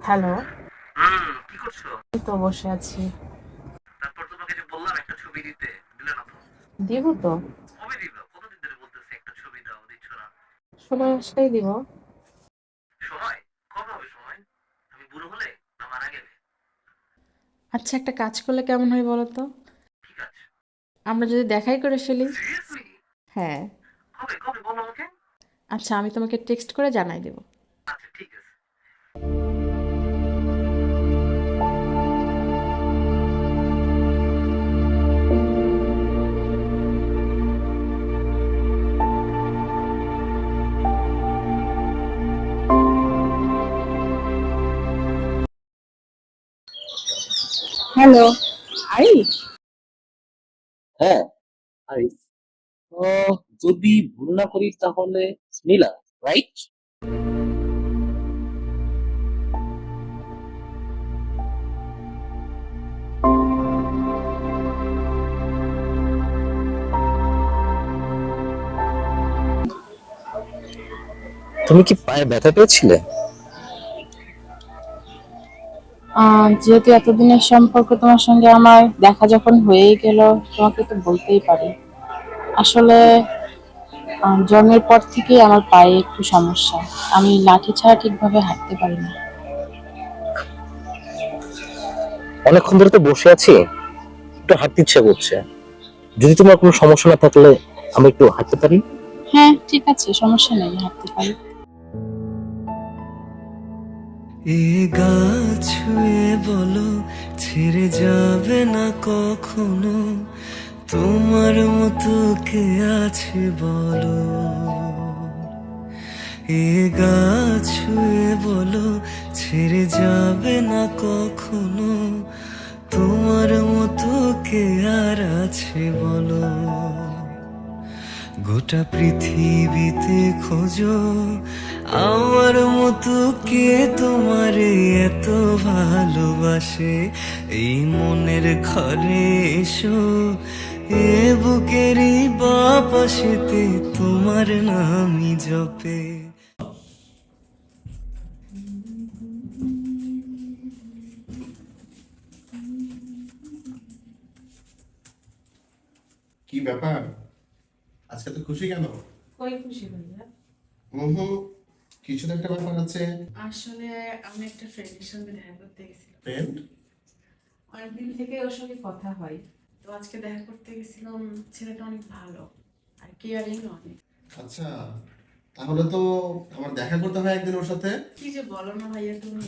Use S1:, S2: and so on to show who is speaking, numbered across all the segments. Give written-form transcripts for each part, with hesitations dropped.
S1: Hello.
S2: কি করছো?
S1: এই তো বসে আছি।
S2: তারপর তোমাকে যে বললাম একটা ছবি দিতে, দিলে না তো?
S1: দিব তো।
S2: কবে দিবা? কতদিন ধরে বলতেছি একটা ছবি দাও, দিচ্ছ না।
S1: সময় আসলেই দিব।
S2: সময়? কবে হবে সময়? আমি বুড়ো হলে না মারা গেলে?
S1: আচ্ছা, একটা কাজ করলে কেমন হয় বলো তো?
S2: ঠিক আছে।
S1: আমরা যদি দেখাই করে ফেলি।
S2: সিরিয়াসলি?
S1: হ্যাঁ।
S2: কবে কবে বলো আমাকে।
S1: আচ্ছা, আমি তোমাকে টেক্সট করে জানাই দেব।
S2: আচ্ছা ঠিক আছে।
S1: হ্যালো। আরিফ।
S3: হ্যাঁ, আরিফ। তো যদি ভুল না করি তাহলে নীলা, রাইট? তুমি কি পায়ে ব্যথা পেয়েছিলে?
S1: যেহেতু এতদিনের সম্পর্ক তোমার সঙ্গে আমার দেখা যখন হয়েই গেল, তোমাকে তো বলতেই পারি। আসলে জন্মের পর থেকেই আমার পায়ে একটু সমস্যা। আমি লাঠি ছাড়া ঠিকভাবে হাঁটতে পারি না।
S3: অনেকক্ষণ ধরে তো বসে আছি, একটু হাঁটতে ইচ্ছা করছে। যদি তোমার কোনো সমস্যা না থাকলে আমি একটু হাঁটতে পারি।
S1: হ্যাঁ, ঠিক আছে, সমস্যা নেই, হাঁটতে পারি।
S4: এ গাছ ছুঁয়ে বলো, ছেড়ে যাবে না কখনো, তোমার মতো কে আছে বলো। এ গাছ ছুঁয়ে বলো, ছেড়ে যাবে না কখনো, তোমার মতো কে আর আছে বলো। গোটা পৃথিবীতে খোঁজো, আমার মতো কে তোমারে এত ভালোবাসে। এই মনের ঘরে এসো, এ বুকেরই বাপাশেতে তোমার নামই জপে।
S5: কি ব্যাপার? আজকে তো খুশি কেন?
S1: কই খুশি ভাইয়া?
S5: হুম হুম, কিছু তো একটা ব্যাপার আছে।
S1: আসলে আমি একটা ফ্রেন্ডের সঙ্গে দেখা করতে গেছিলাম।
S5: ফ্রেন্ড?
S1: অনেকদিন থেকে ওর সঙ্গে কথা হয়, তো আজকে দেখা করতে গেছিলাম। ছেলেটা অনেক ভালো আর কেয়ারিং অনেক।
S5: আচ্ছা, তাহলে তো আমার দেখা করতে হয় একদিন ওর সাথে।
S1: কি যে বলো না ভাইয়া তুমি।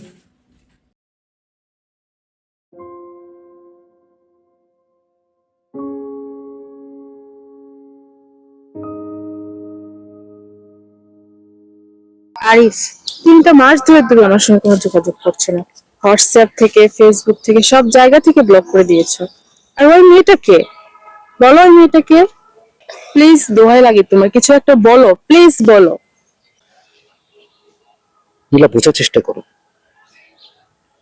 S1: আরিফ, 3টা মাস ধরে তুমি আমার সঙ্গে কোনো যোগাযোগ করছো না। হোয়াটসঅ্যাপ থেকে, ফেসবুক থেকে, সব জায়গা থেকে ব্লক করে দিয়েছো। আর ওই মেয়েটা কে? বলো, ওই মেয়েটা কে? প্লিজ, দোহাই লাগে তোমার, কিছু একটা বলো, প্লিজ বলো।
S3: নীলা, বোঝার চেষ্টা করো।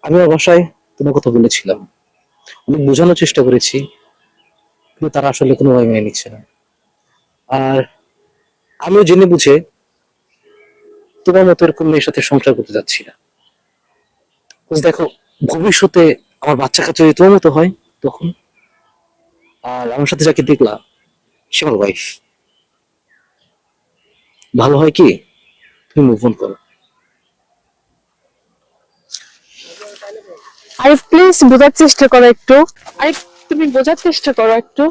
S3: আমি ওর বাসায় তোমার কথা বলেছিলাম, অনেক বোঝানোর চেষ্টা করেছি, কিন্তু তারা আসলে কোনোভাবে মেনে নিচ্ছে না। আর আমিও জেনে বুঝে তোমার মতো এরকম মেয়ের সাথে সংসার করতে যাচ্ছি না। বুঝ দেখো, ভবিষ্যতে আমার বাচ্চা কাচ্চা যদি তোমার মতো হয় তখন। আর আমার সাথে যাকে দেখলা, সে আমার ওয়াইফ। ভালো হয় কি তুমি মুভ অন করো।
S1: আরিফ, প্লিজ বোঝার চেষ্টা করো একটু। আরিফ, তুমি বোঝার চেষ্টা করো একটু।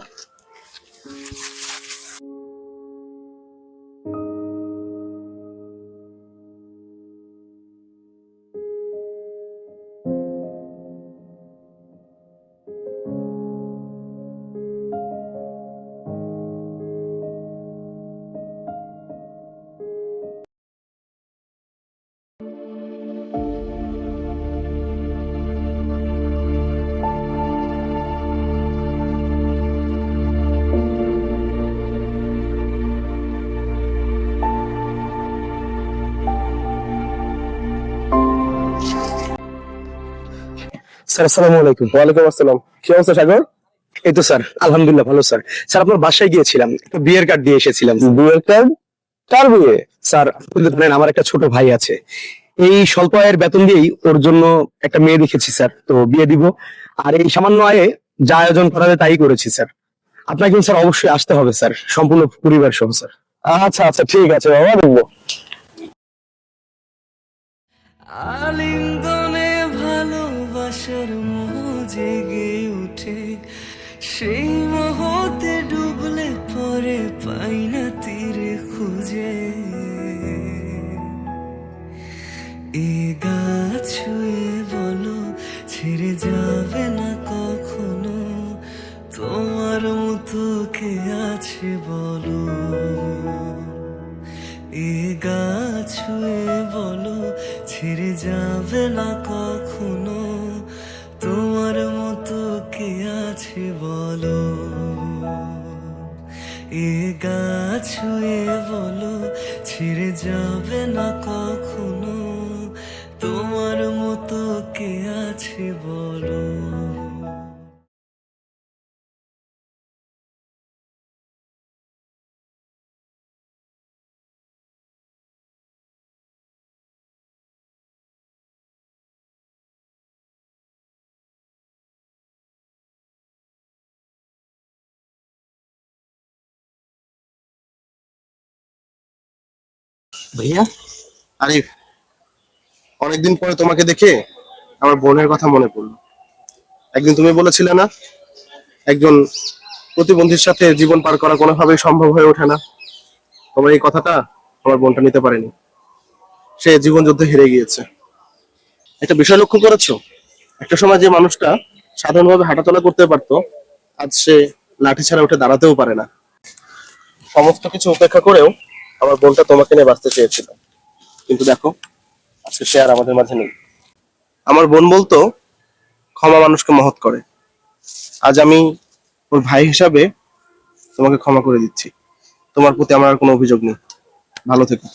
S6: স্যার, আসসালামু আলাইকুম। ওয়ালাইকুম আসসালাম। কি অবস্থা সাগর? এই তো স্যার, আলহামদুলিল্লাহ ভালো স্যার। স্যার, আপনার বাসায় গিয়েছিলাম, একটা বিয়ের কার্ড দিয়ে এসেছিলাম। বিয়ের কার্ড? কার বিয়ে? স্যার, আপনি তো জানেন আমার একটা ছোট ভাই আছে, এই স্বল্প আয়ের বেতন দিয়েই ওর জন্য একটা মেয়ে দেখেছি স্যার, তো বিয়ে দিব। আর এই সামান্য আয়ে যা আয়োজন করা যায় তাই করেছি স্যার। আপনাকে কিন্তু স্যার অবশ্যই আসতে হবে স্যার, সম্পূর্ণ পরিবার সহ স্যার। আচ্ছা আচ্ছা, ঠিক আছে বাবা, দেখবো।
S4: আলিঙ্গনে ভালোবাসার মোহ জেগে উঠে, সেই মোহতে ডুবলে পরে পাই না তীরে খুঁজে। এ গাছ ছুঁয়ে বলো ছেড়ে যাবে না কখনো, তোমার মতো কে আছে বলো। এ গাছ ছুঁয়ে বলো ছেড়ে যাবে না কখনো, তোমার মতো কে আছে বলো। এ গাছ ছুঁয়ে বলো ছেড়ে যাবে না কখনো, তোমার মতো কে আছে বলো।
S6: ভাইয়া,
S5: আরিফ, অনেকদিন পরে তোমাকে দেখে আমার বোনের কথা মনে পড়লো। একদিন তুমি বলেছিলে না, একজন প্রতিবন্ধীর সাথে জীবন পার করা কোনোভাবেই সম্ভব হয়ে ওঠে না। তোমার এই কথাটা আমার বোনটা নিতে পারেনি, সে জীবন যুদ্ধে হেরে গিয়েছে। একটা বিষয় লক্ষ্য করেছো, একটা সময় যে মানুষটা সাধারণভাবে হাঁটাচলা করতে পারতো, আজ সে লাঠি ছাড়া উঠে দাঁড়াতেও পারে না। সমস্ত কিছু উপেক্ষা করেও আমার বোনটা তোমাকে নিয়ে বাঁচতে চেয়েছিল, কিন্তু দেখো আজকে সে আর আমাদের মাঝে নেই। আমার বোন বলতো, ক্ষমা মানুষকে মহৎ করে। আজ আমি ওর ভাই হিসাবে তোমাকে ক্ষমা করে দিচ্ছি। তোমার প্রতি আমার আর কোনো অভিযোগ নেই। ভালো থেকো।